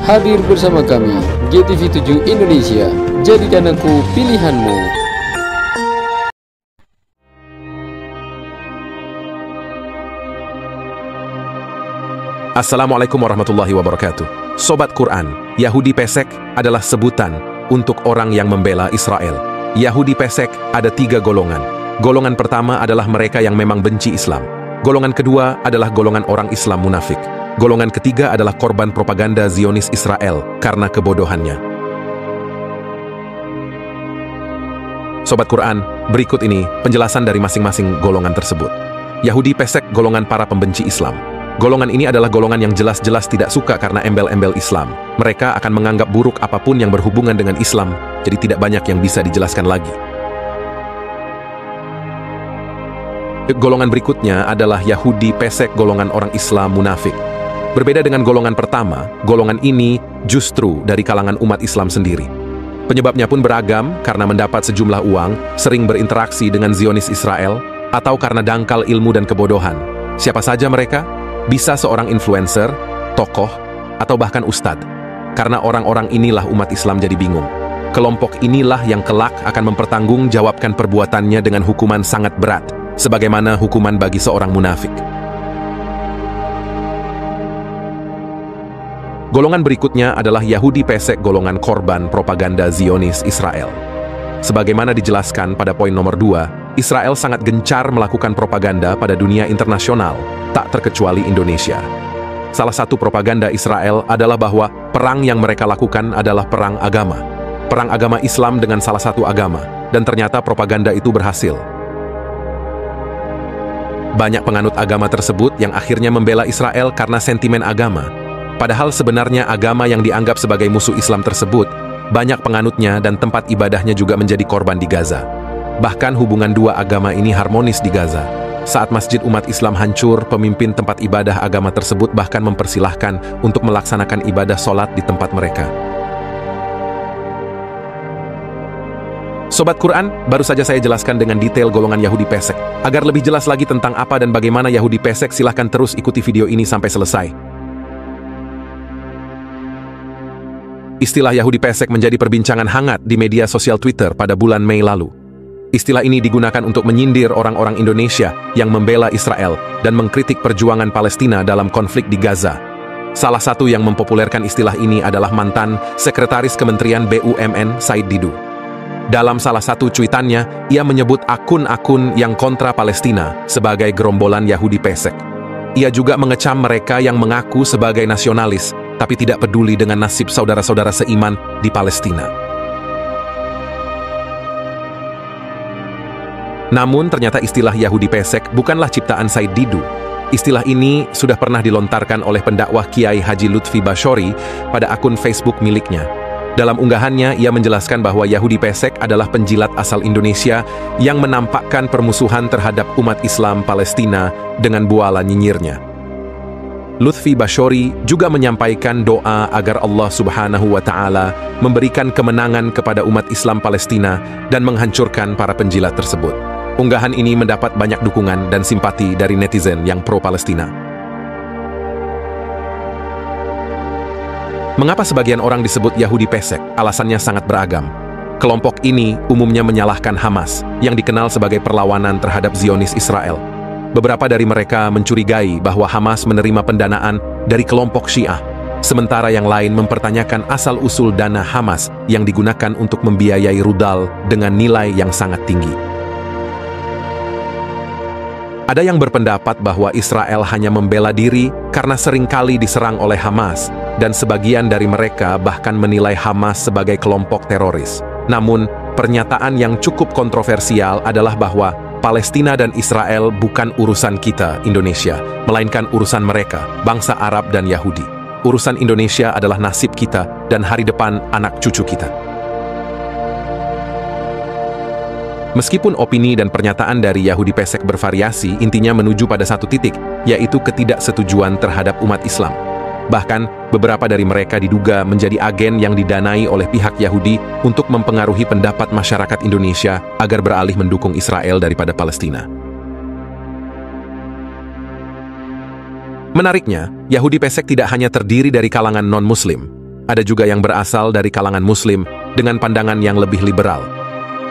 Hadir bersama kami, GTV7 Indonesia. Jadikan aku pilihanmu. Assalamualaikum warahmatullahi wabarakatuh. Sobat Quran, Yahudi pesek adalah sebutan untuk orang yang membela Israel. Yahudi pesek ada 3 golongan. Golongan pertama adalah mereka yang memang benci Islam. Golongan kedua adalah golongan orang Islam munafik. Golongan ketiga adalah korban propaganda Zionis Israel karena kebodohannya. Sobat Quran, berikut ini penjelasan dari masing-masing golongan tersebut. Yahudi pesek golongan para pembenci Islam. Golongan ini adalah golongan yang jelas-jelas tidak suka karena embel-embel Islam. Mereka akan menganggap buruk apapun yang berhubungan dengan Islam, jadi tidak banyak yang bisa dijelaskan lagi. Golongan berikutnya adalah Yahudi pesek golongan orang Islam munafik. Berbeda dengan golongan pertama, golongan ini justru dari kalangan umat Islam sendiri. Penyebabnya pun beragam karena mendapat sejumlah uang, sering berinteraksi dengan Zionis Israel, atau karena dangkal ilmu dan kebodohan. Siapa saja mereka? Bisa seorang influencer, tokoh, atau bahkan ustadz. Karena orang-orang inilah umat Islam jadi bingung. Kelompok inilah yang kelak akan mempertanggungjawabkan perbuatannya dengan hukuman sangat berat, sebagaimana hukuman bagi seorang munafik. Golongan berikutnya adalah Yahudi pesek golongan korban propaganda Zionis Israel. Sebagaimana dijelaskan pada poin nomor 2, Israel sangat gencar melakukan propaganda pada dunia internasional, tak terkecuali Indonesia. Salah satu propaganda Israel adalah bahwa perang yang mereka lakukan adalah perang agama. Perang agama Islam dengan salah satu agama, dan ternyata propaganda itu berhasil. Banyak penganut agama tersebut yang akhirnya membela Israel karena sentimen agama. Padahal sebenarnya agama yang dianggap sebagai musuh Islam tersebut, banyak penganutnya dan tempat ibadahnya juga menjadi korban di Gaza. Bahkan hubungan dua agama ini harmonis di Gaza. Saat masjid umat Islam hancur, pemimpin tempat ibadah agama tersebut bahkan mempersilahkan untuk melaksanakan ibadah sholat di tempat mereka. Sobat Quran, baru saja saya jelaskan dengan detail golongan Yahudi pesek. Agar lebih jelas lagi tentang apa dan bagaimana Yahudi pesek, silahkan terus ikuti video ini sampai selesai. Istilah Yahudi pesek menjadi perbincangan hangat di media sosial Twitter pada bulan Mei lalu. Istilah ini digunakan untuk menyindir orang-orang Indonesia yang membela Israel dan mengkritik perjuangan Palestina dalam konflik di Gaza. Salah satu yang mempopulerkan istilah ini adalah mantan Sekretaris Kementerian BUMN Said Didu. Dalam salah satu cuitannya, ia menyebut akun-akun yang kontra Palestina sebagai gerombolan Yahudi pesek. Ia juga mengecam mereka yang mengaku sebagai nasionalis, tapi tidak peduli dengan nasib saudara-saudara seiman di Palestina. Namun ternyata istilah Yahudi pesek bukanlah ciptaan Said Didu. Istilah ini sudah pernah dilontarkan oleh pendakwah Kiai Haji Lutfi Basyori pada akun Facebook miliknya. Dalam unggahannya, ia menjelaskan bahwa Yahudi pesek adalah penjilat asal Indonesia yang menampakkan permusuhan terhadap umat Islam Palestina dengan buala nyinyirnya. Lutfi Basyori juga menyampaikan doa agar Allah Subhanahu wa Ta'ala memberikan kemenangan kepada umat Islam Palestina dan menghancurkan para penjilat tersebut. Unggahan ini mendapat banyak dukungan dan simpati dari netizen yang pro-Palestina. Mengapa sebagian orang disebut Yahudi pesek? Alasannya sangat beragam. Kelompok ini umumnya menyalahkan Hamas, yang dikenal sebagai perlawanan terhadap Zionis Israel. Beberapa dari mereka mencurigai bahwa Hamas menerima pendanaan dari kelompok Syiah, sementara yang lain mempertanyakan asal-usul dana Hamas yang digunakan untuk membiayai rudal dengan nilai yang sangat tinggi. Ada yang berpendapat bahwa Israel hanya membela diri karena seringkali diserang oleh Hamas, dan sebagian dari mereka bahkan menilai Hamas sebagai kelompok teroris. Namun, pernyataan yang cukup kontroversial adalah bahwa Palestina dan Israel bukan urusan kita, Indonesia, melainkan urusan mereka, bangsa Arab dan Yahudi. Urusan Indonesia adalah nasib kita dan hari depan anak cucu kita. Meskipun opini dan pernyataan dari Yahudi pesek bervariasi, intinya menuju pada satu titik, yaitu ketidaksetujuan terhadap umat Islam. Bahkan, beberapa dari mereka diduga menjadi agen yang didanai oleh pihak Yahudi untuk mempengaruhi pendapat masyarakat Indonesia agar beralih mendukung Israel daripada Palestina. Menariknya, Yahudi pesek tidak hanya terdiri dari kalangan non-Muslim. Ada juga yang berasal dari kalangan Muslim dengan pandangan yang lebih liberal.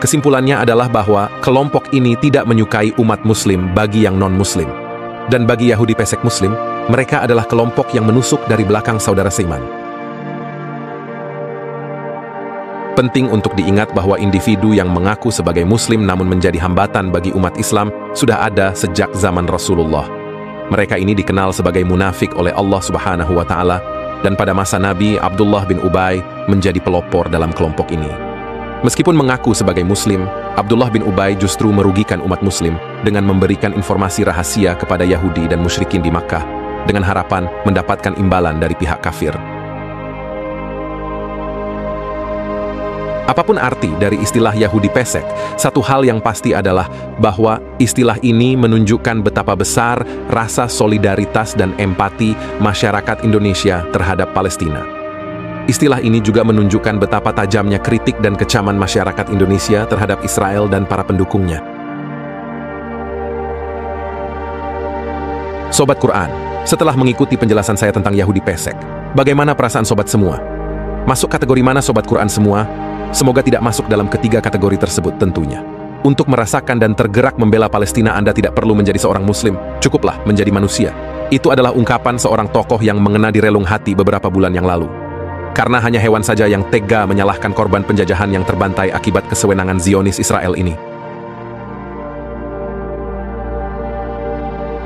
Kesimpulannya adalah bahwa kelompok ini tidak menyukai umat Muslim bagi yang non-Muslim. Dan bagi Yahudi pesek Muslim, mereka adalah kelompok yang menusuk dari belakang saudara seiman. Penting untuk diingat bahwa individu yang mengaku sebagai Muslim namun menjadi hambatan bagi umat Islam sudah ada sejak zaman Rasulullah. Mereka ini dikenal sebagai munafik oleh Allah Subhanahu wa Ta'ala, dan pada masa Nabi, Abdullah bin Ubay menjadi pelopor dalam kelompok ini. Meskipun mengaku sebagai Muslim, Abdullah bin Ubay justru merugikan umat Muslim dengan memberikan informasi rahasia kepada Yahudi dan musyrikin di Makkah dengan harapan mendapatkan imbalan dari pihak kafir. Apapun arti dari istilah Yahudi pesek, satu hal yang pasti adalah bahwa istilah ini menunjukkan betapa besar rasa solidaritas dan empati masyarakat Indonesia terhadap Palestina. Istilah ini juga menunjukkan betapa tajamnya kritik dan kecaman masyarakat Indonesia terhadap Israel dan para pendukungnya. Sobat Quran, setelah mengikuti penjelasan saya tentang Yahudi pesek, bagaimana perasaan sobat semua? Masuk kategori mana sobat Quran semua? Semoga tidak masuk dalam ketiga kategori tersebut tentunya. Untuk merasakan dan tergerak membela Palestina, Anda tidak perlu menjadi seorang Muslim, cukuplah menjadi manusia. Itu adalah ungkapan seorang tokoh yang mengena di relung hati beberapa bulan yang lalu. Karena hanya hewan saja yang tega menyalahkan korban penjajahan yang terbantai akibat kesewenangan Zionis Israel ini.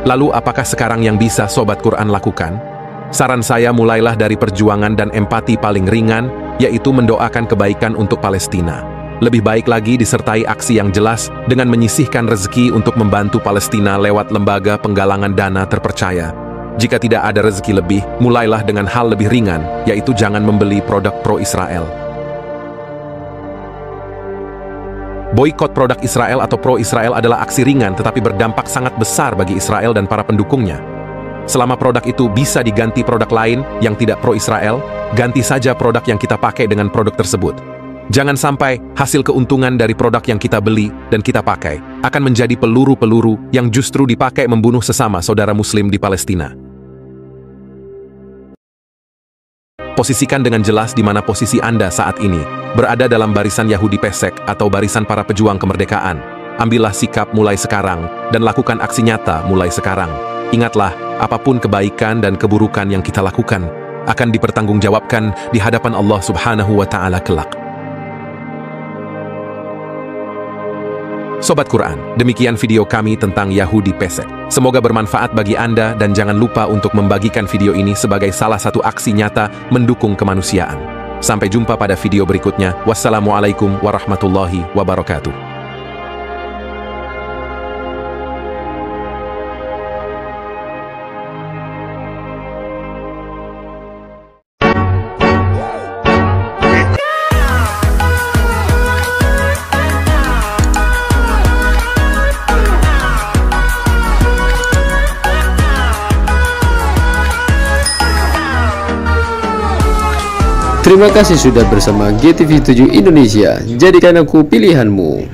Lalu apakah sekarang yang bisa sobat Quran lakukan? Saran saya mulailah dari perjuangan dan empati paling ringan, yaitu mendoakan kebaikan untuk Palestina. Lebih baik lagi disertai aksi yang jelas dengan menyisihkan rezeki untuk membantu Palestina lewat lembaga penggalangan dana terpercaya. Jika tidak ada rezeki lebih, mulailah dengan hal lebih ringan, yaitu jangan membeli produk pro-Israel. Boikot produk Israel atau pro-Israel adalah aksi ringan tetapi berdampak sangat besar bagi Israel dan para pendukungnya. Selama produk itu bisa diganti produk lain yang tidak pro-Israel, ganti saja produk yang kita pakai dengan produk tersebut. Jangan sampai hasil keuntungan dari produk yang kita beli dan kita pakai akan menjadi peluru-peluru yang justru dipakai membunuh sesama saudara Muslim di Palestina. Posisikan dengan jelas di mana posisi Anda saat ini, berada dalam barisan Yahudi pesek atau barisan para pejuang kemerdekaan. Ambillah sikap mulai sekarang dan lakukan aksi nyata mulai sekarang. Ingatlah, apapun kebaikan dan keburukan yang kita lakukan akan dipertanggungjawabkan di hadapan Allah Subhanahu wa Ta'ala kelak. Sobat Quran, demikian video kami tentang Yahudi pesek. Semoga bermanfaat bagi Anda dan jangan lupa untuk membagikan video ini sebagai salah satu aksi nyata mendukung kemanusiaan. Sampai jumpa pada video berikutnya. Wassalamualaikum warahmatullahi wabarakatuh. Terima kasih sudah bersama GTV7 Indonesia. Jadikan aku pilihanmu.